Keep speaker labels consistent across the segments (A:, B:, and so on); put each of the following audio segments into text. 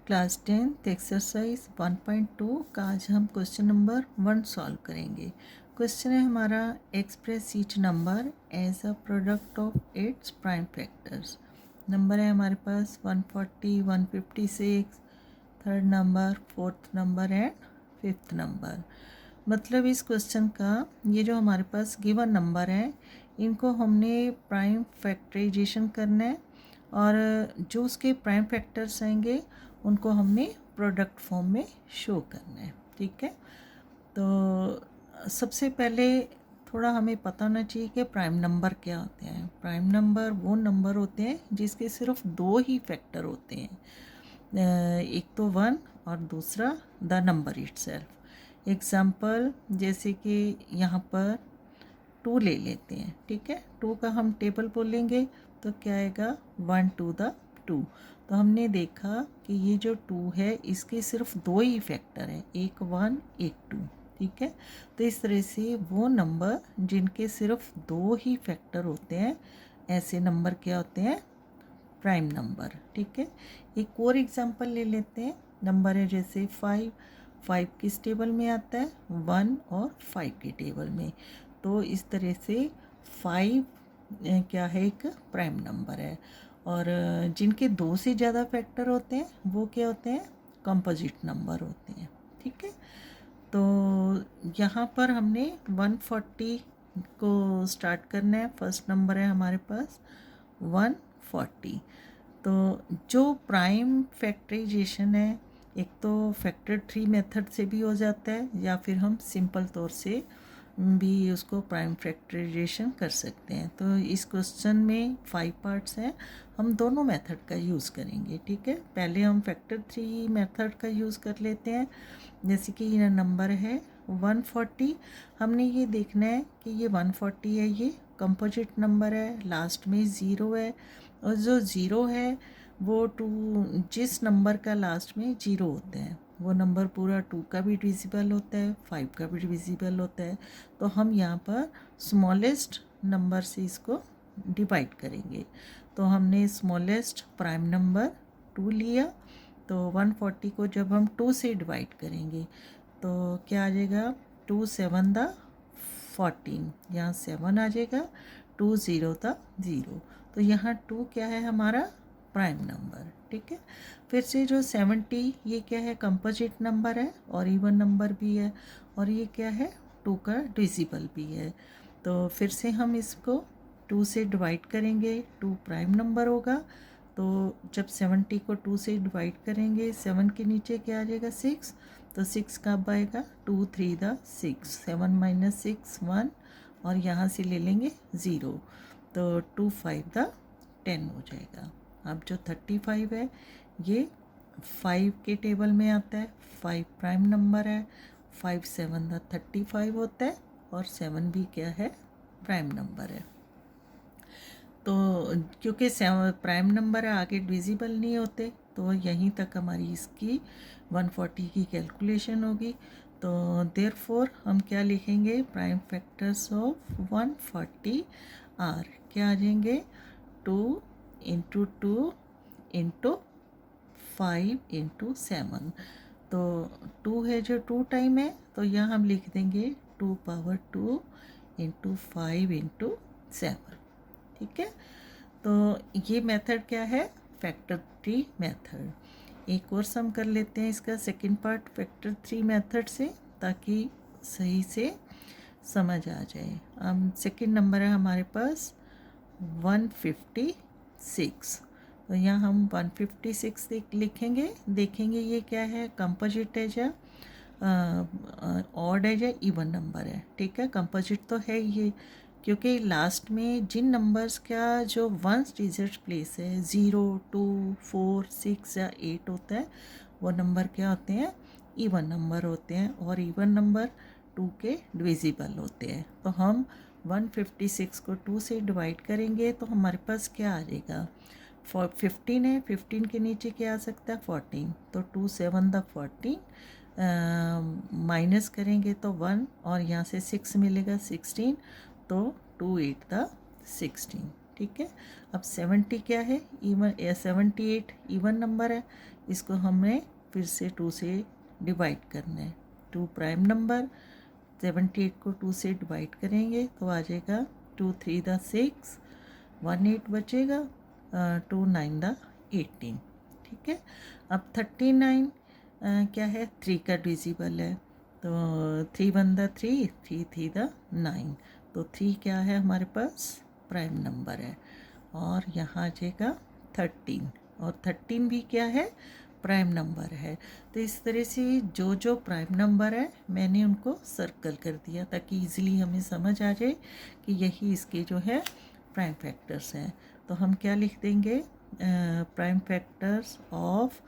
A: Class 10th exercise 1.2 का आज हम क्वेश्चन नंबर 1 सॉल्व करेंगे। क्वेश्चन है हमारा express each number as a product of its prime factors. Number है हमारे पास 140, 156, third number, fourth number and fifth number. मतलब इस क्वेश्चन का ये जो हमारे पास गिवन नंबर है इनको हमने प्राइम फैक्टराइजेशन करना है और जो उसके प्राइम फैक्टर्स आएंगे उनको हमने प्रोडक्ट फॉर्म में शो करना है। ठीक है, तो सबसे पहले थोड़ा हमें पता होना चाहिए कि प्राइम नंबर क्या होते हैं। प्राइम नंबर वो नंबर होते हैं जिसके सिर्फ दो ही फैक्टर होते हैं, एक तो 1 और दूसरा द नंबर इटसेल्फ। एग्जाम्पल जैसे कि यहाँ पर 2 ले लेते हैं। ठीक है, 2 का हम टेबल बोलेंगे तो क्या आएगा 1 to the 2। तो हमने देखा कि ये जो 2 है इसके सिर्फ दो ही फैक्टर हैं, एक 1 एक 2। ठीक है, तो इस तरह से वो नंबर जिनके सिर्फ दो ही फैक्टर होते हैं ऐसे नंबर क्या होते हैं, प्राइम नंबर। ठीक है, एक और एग्जांपल ले लेते हैं। नंबर है जैसे 5, 5 किस टेबल में आता है, 1 और 5 के टेबल में। तो इस तरह से 5 क्या है, एक प्राइम नंबर है। और जिनके दो से ज़्यादा फैक्टर होते हैं वो क्या होते हैं, कंपोजिट नंबर होते हैं। ठीक है, तो यहाँ पर हमने 140 को स्टार्ट करना है। फर्स्ट नंबर है हमारे पास 140। तो जो प्राइम फैक्टराइजेशन है एक तो फैक्टर 3 मेथड से भी हो जाता है या फिर हम सिंपल तौर से भी उसको प्राइम फैक्टराइजेशन कर सकते हैं। तो इस क्वेश्चन में 5 पार्ट्स हैं, हम दोनों मेथड का यूज़ करेंगे। ठीक है, पहले हम फैक्टर 3 मेथड का यूज़ कर लेते हैं। जैसे कि ये नंबर है 140, हमने ये देखना है कि ये 140 है, ये कंपोजिट नंबर है, लास्ट में 0 है और जो 0 है वो जिस नंबर का लास्ट में 0 होते हैं वो नंबर पूरा 2 का भी डिविजिबल होता है, 5 का भी डिविजिबल होता है। तो हम यहाँ पर स्मॉलेस्ट नंबर से इसको डिवाइड करेंगे। तो हमने स्मॉलेस्ट प्राइम नंबर 2 लिया। तो 140 को जब हम 2 से डिवाइड करेंगे तो क्या आ जाएगा, 2 7 द 14, यहाँ 7 आ जाएगा, 2 0 द 0। तो यहाँ 2 क्या है हमारा प्राइम नंबर। ठीक है, फिर से जो 70 ये क्या है, कंपोजिट नंबर है और इवन नंबर भी है और ये क्या है, 2 का डिविजिबल भी है। तो फिर से हम इसको 2 से डिवाइड करेंगे, 2 प्राइम नंबर होगा। तो जब 70 को 2 से डिवाइड करेंगे 7 के नीचे क्या आ जाएगा 6। तो 6 कब आएगा, 2 3 द 6, 7 माइनस 6 1 और यहाँ से ले लेंगे 0। तो 2 5 द 10 हो जाएगा। अब जो 35 है ये 5 के टेबल में आता है, 5 प्राइम नंबर है, 5 7 द 35 होता है और 7 भी क्या है, प्राइम नंबर है। तो क्योंकि प्राइम नंबर आगे डिविजिबल नहीं होते तो यहीं तक हमारी इसकी 140 की कैलकुलेशन होगी। तो देयरफॉर हम क्या लिखेंगे, प्राइम फैक्टर्स ऑफ 140 आर क्या आ जाएंगे, 2 इंटू 2 इंटू 5 इंटू 7। तो 2 है जो 2 टाइम है तो यहाँ हम लिख देंगे 2 पावर 2 इंटू 5 इंटू 7। ठीक है, तो ये मेथड क्या है, फैक्टर 3 मेथड। एक और सम कर लेते हैं इसका सेकंड पार्ट फैक्टर 3 मेथड से ताकि सही से समझ आ जाए। अब सेकंड नंबर है हमारे पास 156। तो यहाँ हम 156 लिखेंगे, देखेंगे ये क्या है, कंपोजिट है या ऑड है या इवन नंबर है। ठीक है, कंपोजिट तो है ये क्योंकि लास्ट में जिन नंबर्स का जो वंस डिजिट प्लेस है 0 2 4 6 या 8 होता है वो नंबर क्या होते हैं, इवन नंबर होते हैं और इवन नंबर 2 के डिविजिबल होते हैं। तो हम 156 को 2 से डिवाइड करेंगे तो हमारे पास क्या आ जाएगा, 15 है, 15 के नीचे क्या आ सकता है 14। तो 2 7 द 14 माइनस करेंगे तो 1 और यहाँ से 6 मिलेगा 16। तो 2 8 द 16। ठीक है। अब 70 क्या है, इवन 78 इवन नंबर है, इसको हमें फिर से 2 से डिवाइड करना है। 2 प्राइम नंबर, 78 को 2 से डिवाइड करेंगे तो आ जाएगा 2 3 द 6, 1 8 बचेगा, 2 9 द 18, ठीक है। अब 39 क्या है, 3 का डिविजिबल है, तो 3 1 द 3, 3 3 द 9, तो 3 क्या है हमारे पास, प्राइम नंबर है। और यहाँ आ जाएगा 13, और 13 भी क्या है, प्राइम नंबर है। तो इस तरह से जो जो प्राइम नंबर है मैंने उनको सर्कल कर दिया ताकि इजीली हमें समझ आ जाए कि यही इसके जो है प्राइम फैक्टर्स हैं। तो हम क्या लिख देंगे, prime factors of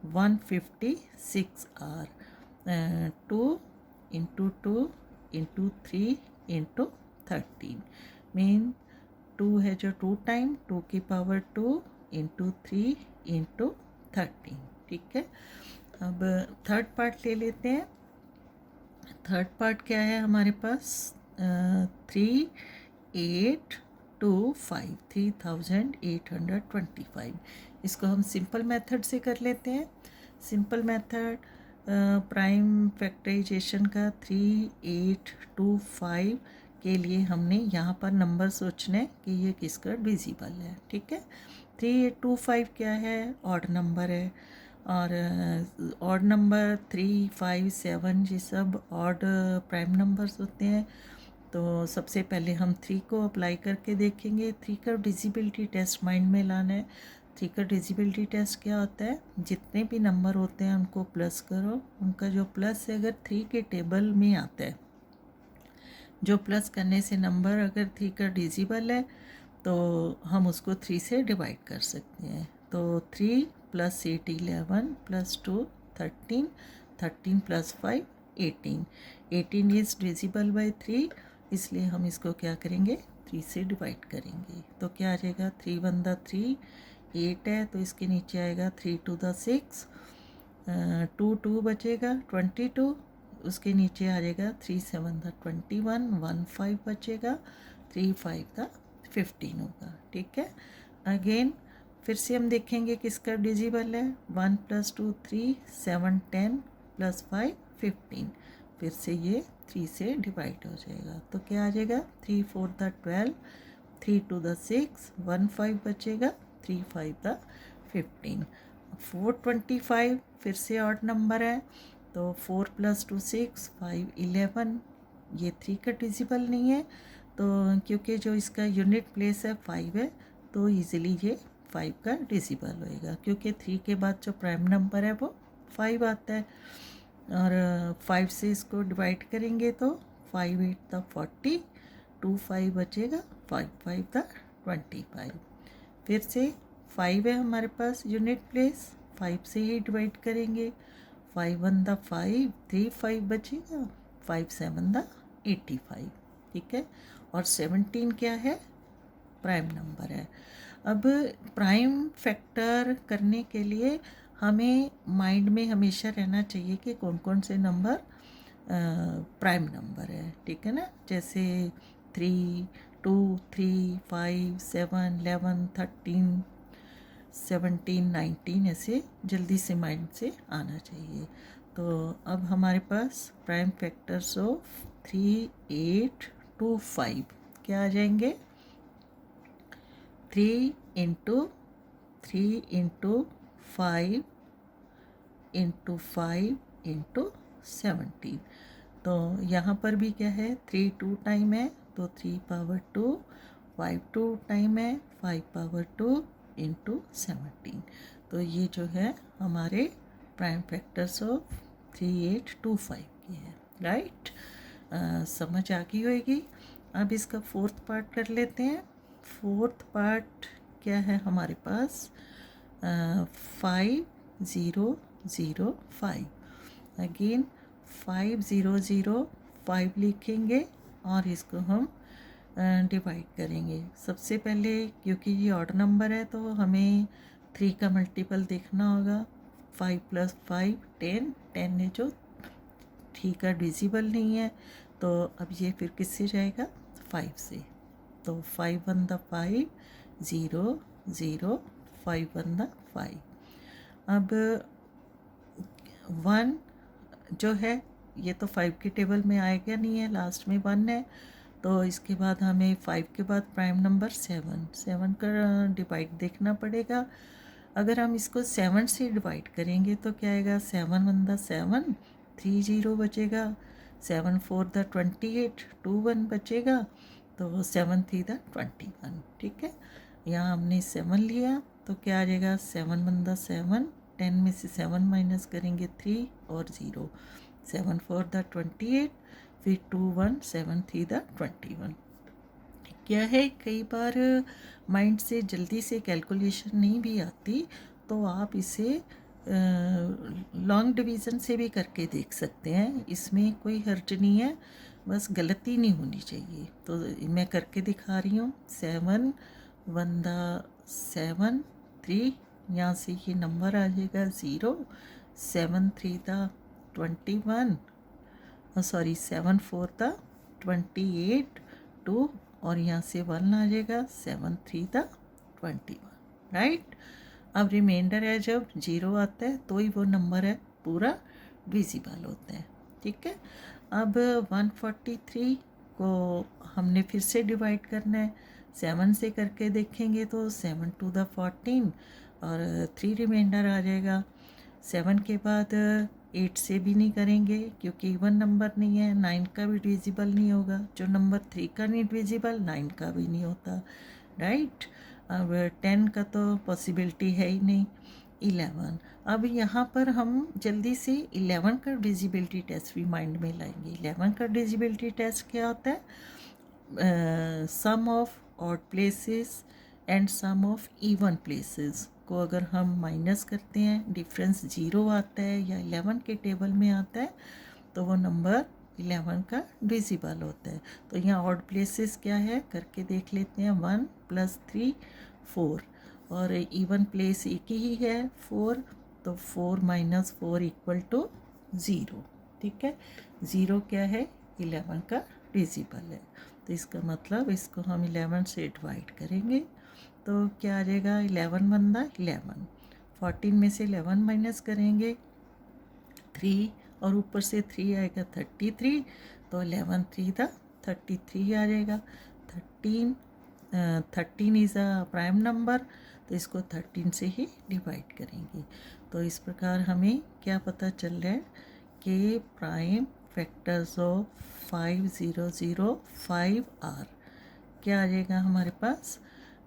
A: 156 are 2 into 2 into 3 into 13, mean 2 है जो 2 टाइम 2 की पावर 2 इंटू 3 इंटू 13, ठीक है। अब थर्ड पार्ट ले लेते हैं। थर्ड पार्ट क्या है हमारे पास, 3825, 3825, इसको हम सिंपल मेथड से कर लेते हैं। सिंपल मेथड प्राइम फैक्टराइजेशन का 3825 के लिए हमने यहाँ पर नंबर सोचना है कि ये किसका डिविजिबल है, ठीक है। 3825 क्या है, ऑड नंबर है, और ऑड नंबर 3 5 7 ये सब ऑड प्राइम नंबर्स होते हैं। तो सबसे पहले हम 3 को अप्लाई करके देखेंगे। 3 का डिविजिबिलिटी टेस्ट माइंड में लाना है। 3 का डिविजिबिलिटी टेस्ट क्या होता है, जितने भी नंबर होते हैं उनको प्लस करो, उनका जो प्लस है अगर 3 के टेबल में आता है, जो प्लस करने से नंबर अगर 3 का डिविजिबल है तो हम उसको 3 से डिवाइड कर सकते हैं। तो 3 + 8 11 + 2 13, 13 + 5 18, 18 इज़ डिविजिबल बाय 3, इसलिए हम इसको क्या करेंगे, 3 से डिवाइड करेंगे। तो क्या आ जाएगा, 3 1 द 3, 8 है तो इसके नीचे आएगा 3 2 द 6, 2 2 बचेगा 22, उसके नीचे आ जाएगा 3 7 द 21, 1 5 बचेगा, 3 5 द 15 होगा, ठीक है। अगेन फिर से हम देखेंगे किसका डिविजिबल है, 1 + 2 3, 7 10 + 5 15, फिर से ये 3 से डिवाइड हो जाएगा। तो क्या आ जाएगा, 3 4 द 12, 3 2 द 6, 1 5 बचेगा, 3 5 द 15, 425 फिर से ऑड नंबर है, तो 4 + 2 6, 5 11, ये 3 का डिविजिबल नहीं है, तो क्योंकि जो इसका यूनिट प्लेस है 5 है तो इजीली ये 5 का डिविजिबल होएगा, क्योंकि 3 के बाद जो प्राइम नंबर है वो 5 आता है, और 5 से इसको डिवाइड करेंगे तो 5 8 द 40, 2 5 बचेगा, 5 5 द 25, फिर से 5 है हमारे पास यूनिट प्लेस, 5 से ही डिवाइड करेंगे, 5 1 द 5, 3 5 बचेगा, 5 7 द 85, ठीक है। और 17 क्या है, प्राइम नंबर है। अब प्राइम फैक्टर करने के लिए हमें माइंड में हमेशा रहना चाहिए कि कौन कौन से नंबर प्राइम नंबर है, ठीक है ना। जैसे 3 2 3 5 7 11 13 17 19, ऐसे जल्दी से माइंड से आना चाहिए। तो अब हमारे पास प्राइम फैक्टर्स ऑफ 3825 क्या आ जाएंगे, 3 × 3 × 5 × 5 × 17, तो यहाँ पर भी क्या है, 3 2 टाइम है तो 3 पावर 2, 5 2 टाइम है 5 पावर 2 × 17, तो ये जो है हमारे प्राइम फैक्टर्स ऑफ 3825 की है, राइट। समझ आ गई होगी। अब इसका फोर्थ पार्ट कर लेते हैं। फोर्थ पार्ट क्या है हमारे पास, 5005, अगेन 5005 लिखेंगे और इसको हम डिवाइड करेंगे। सबसे पहले क्योंकि ये ऑड नंबर है तो हमें 3 का मल्टीपल देखना होगा, 5 + 5 10, 10 है जो 3 का डिविजिबल नहीं है, तो अब ये फिर किससे जाएगा, 5 से, तो 5 1 द 5, 0 0 5 1 दा 5। अब 1 जो है ये तो 5 की टेबल में आएगा नहीं है, लास्ट में 1 है, तो इसके बाद हमें 5 के बाद प्राइम नंबर 7 का डिवाइड देखना पड़ेगा। अगर हम इसको 7 से डिवाइड करेंगे तो क्या आएगा, 7 1 दा 7, 3 0 बचेगा, 7 4 दा 28, 2 1 बचेगा, तो 7 3 दा 21। ठीक है, यहाँ हमने 7 लिया तो क्या आ जाएगा, 7 1 दा 7, 10 में से 7 माइनस करेंगे 3 और 0, 7 4 दा 28, फिर 2 1 7 3 दा 21। क्या है, कई बार माइंड से जल्दी से कैलकुलेशन नहीं भी आती तो आप इसे लॉन्ग डिवीज़न से भी करके देख सकते हैं, इसमें कोई हर्ज नहीं है, बस गलती नहीं होनी चाहिए। तो मैं करके दिखा रही हूँ। 7 1 दा 7 3, यहाँ से ये नंबर आ जाएगा 0, 7 3 दा 21, सॉरी 7 4 दा 28, 2 और यहाँ से 1 आ जाएगा, 7 3 दा 21। राइट, अब रिमाइंडर है, जब 0 आता है तो ही वो नंबर है पूरा डिविजिबल होता है। ठीक है, अब 143 को हमने फिर से डिवाइड करना है, 7 से करके देखेंगे तो 7 2 दा 14 और 3 रिमाइंडर आ जाएगा। 7 के बाद 8 से भी नहीं करेंगे क्योंकि इवन नंबर नहीं है, 9 का भी डिविजिबल नहीं होगा, जो नंबर 3 का नहीं डिविजिबल 9 का भी नहीं होता। राइट, अब 10 का तो पॉसिबिलिटी है ही नहीं। 11, अब यहाँ पर हम जल्दी से 11 का डिविजिबिलिटी टेस्ट भी माइंड में लाएंगे। 11 का डिविजिबिलिटी टेस्ट क्या होता है, sum of odd places and sum of even places को अगर हम माइनस करते हैं, डिफरेंस 0 आता है या 11 के टेबल में आता है तो वो नंबर 11 का डिविजिबल होता है। तो यहाँ ऑड प्लेसेस क्या है करके देख लेते हैं, 1 + 3 4 और इवन प्लेस एक ही है 4, तो 4 - 4 = 0। ठीक है, 0 क्या है, 11 का डिविजिबल है, तो इसका मतलब इसको हम 11 से डिवाइड करेंगे तो क्या आ जाएगा, 11 1 दा 11, 14 में से 11 माइनस करेंगे 3 और ऊपर से 3 आएगा 33, तो 11 3 दा 33 आ जाएगा। 13 इज़ अ प्राइम नंबर, तो इसको 13 से ही डिवाइड करेंगे। तो इस प्रकार हमें क्या पता चल रहा है कि प्राइम फैक्टर्स ऑफ 5005 आर क्या आ जाएगा हमारे पास,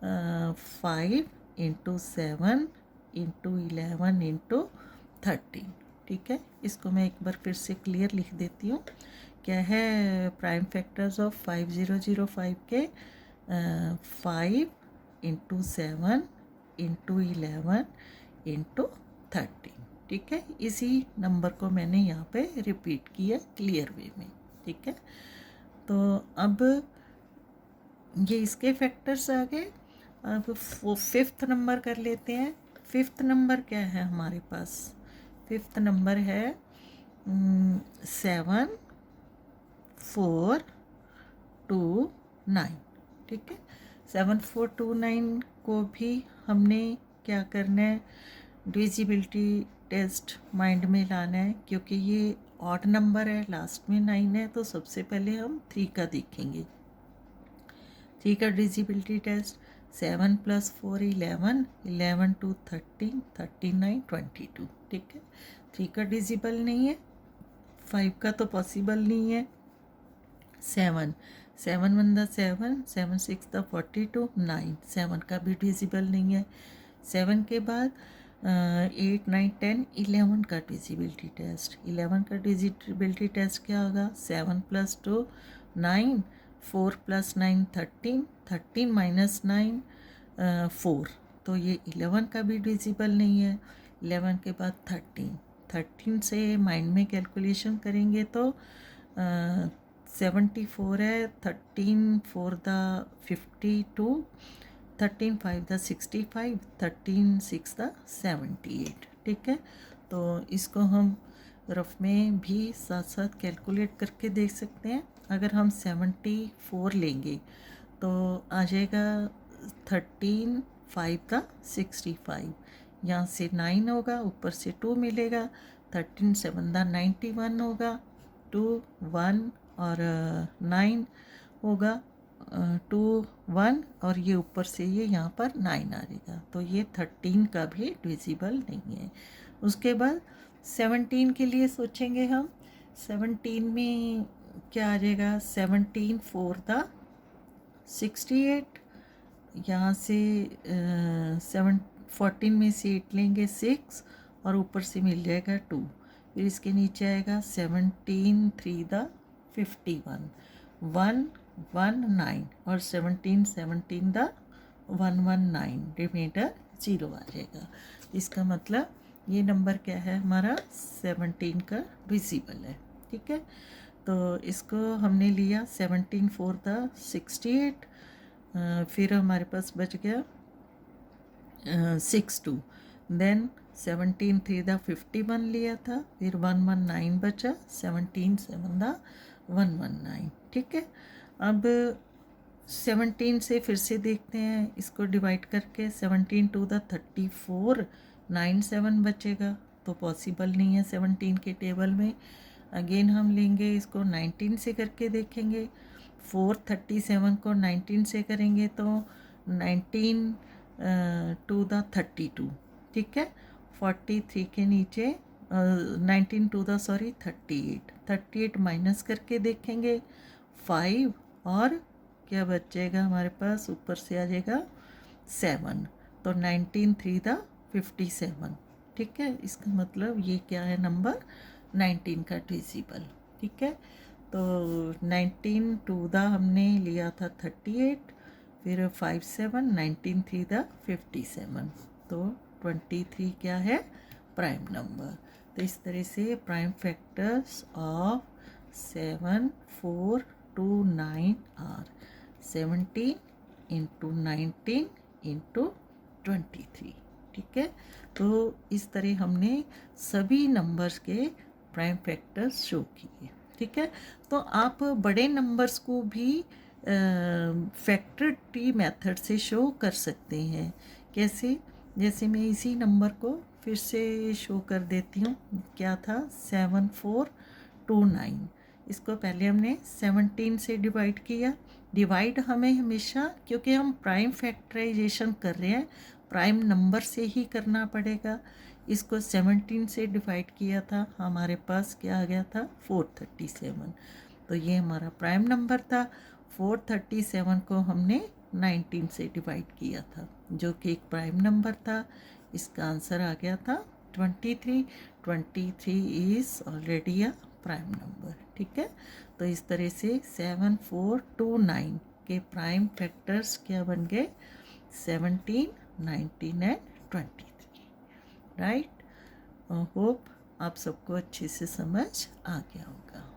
A: 5 × 7 × 11 × 13। ठीक है, इसको मैं एक बार फिर से क्लियर लिख देती हूँ। क्या है प्राइम फैक्टर्स ऑफ 5005 के, 5 × 7 × 11 × 13। ठीक है, इसी नंबर को मैंने यहाँ पे रिपीट किया क्लियर वे में। ठीक है, तो अब ये इसके फैक्टर्स आ गए। अब 5th नंबर कर लेते हैं। 5th नंबर क्या है हमारे पास, 5th नंबर है 7 4 2 9। ठीक है, 7 4 2 9 को भी हमने क्या करना है, डिविजिबिलिटी टेस्ट माइंड में लाना है, क्योंकि ये ऑड नंबर है, लास्ट में 9 है, तो सबसे पहले हम 3 का देखेंगे। 3 का डिविजिबिलिटी टेस्ट, 7 + 4 11, 11 2 13, 39 22। ठीक है, 3 का डिविजिबल नहीं है, 5 का तो पॉसिबल नहीं है। 7 7 1 दा 7, 7 6 दा 42, 9 7 का भी डिविजिबल नहीं है। 7 के बाद 8 9 10 11 का डिविजिबिलिटी टेस्ट। 11 का डिविजिबिलिटी टेस्ट क्या होगा, 7 + 2 9, 4 + 9 13, 13 - 9 4, तो ये 11 का भी डिविजिबल नहीं है। 11 के बाद 13 से माइंड में कैलकुलेशन करेंगे तो 74 है, 13 4 दा 52, 13 5 दा 65, 13 6 दा 78। ठीक है, तो इसको हम रफ में भी साथ साथ कैलकुलेट करके देख सकते हैं। अगर हम 74 लेंगे तो आ जाएगा 13 5 का 65, यहाँ से 9 होगा, ऊपर से 2 मिलेगा, 13 7 का 91 होगा, 2 1 और 9 होगा, 2 1 और ये ऊपर से ये यहाँ पर 9 आ जाएगा, तो ये 13 का भी डिविजिबल नहीं है। उसके बाद 17 के लिए सोचेंगे हम। 17 में क्या आ जाएगा, 17 4 का 68, यहाँ से 14 में से 8 लेंगे 6 और ऊपर से मिल जाएगा 2, फिर इसके नीचे आएगा 17 3 दा 51, 1 1 9 और 17 17 दा 119, रिमाइंडर 0 आ जाएगा। इसका मतलब ये नंबर क्या है हमारा 17 का डिविजिबल है। ठीक है, तो इसको हमने लिया 17 4 दा 68, फिर हमारे पास बच गया 6 2, देन 17 3 दा 51 लिया था, फिर 119 बचा, 17 7 दा 119। ठीक है, अब 17 से फिर से देखते हैं, इसको डिवाइड करके 17 2 दा 34, 9 7 बचेगा, तो पॉसिबल नहीं है 17 के टेबल में। अगेन हम लेंगे इसको 19 से करके देखेंगे, 437 को 19 से करेंगे तो 19 2 दा 32। ठीक है, 43 के नीचे 19 2 दा 38 माइनस करके देखेंगे 5 और क्या बचेगा हमारे पास, ऊपर से आ जाएगा 7, तो 19 3 दा 57। ठीक है, इसका मतलब ये क्या है नंबर 19 का डिविजिबल। ठीक है, तो 19 2 दा हमने लिया था 38, फिर 5 7 19 3 दा 57, तो 23 क्या है प्राइम नंबर। तो इस तरह से prime factors of 7 4 2 9 are 17 into 19 into 23। ठीक है, तो इस तरह हमने सभी नंबर्स के प्राइम फैक्टर्स शो किए। ठीक है, तो आप बड़े नंबर्स को भी फैक्टर ट्री मेथड से शो कर सकते हैं। कैसे, जैसे मैं इसी नंबर को फिर से शो कर देती हूँ, क्या था 7429, इसको पहले हमने 17 से डिवाइड किया। डिवाइड हमें हमेशा, क्योंकि हम प्राइम फैक्टराइजेशन कर रहे हैं, प्राइम नंबर से ही करना पड़ेगा। इसको 17 से डिवाइड किया था, हमारे पास क्या आ गया था 437, तो ये हमारा प्राइम नंबर था। 437 को हमने 19 से डिवाइड किया था, जो कि एक प्राइम नंबर था। इसका आंसर आ गया था 23। 23 is already a prime number. ठीक है, तो इस तरह से 7429 के प्राइम फैक्टर्स क्या बन गए, 17 19 एंड 23। राइट, होप आप सबको अच्छे से समझ आ गया होगा।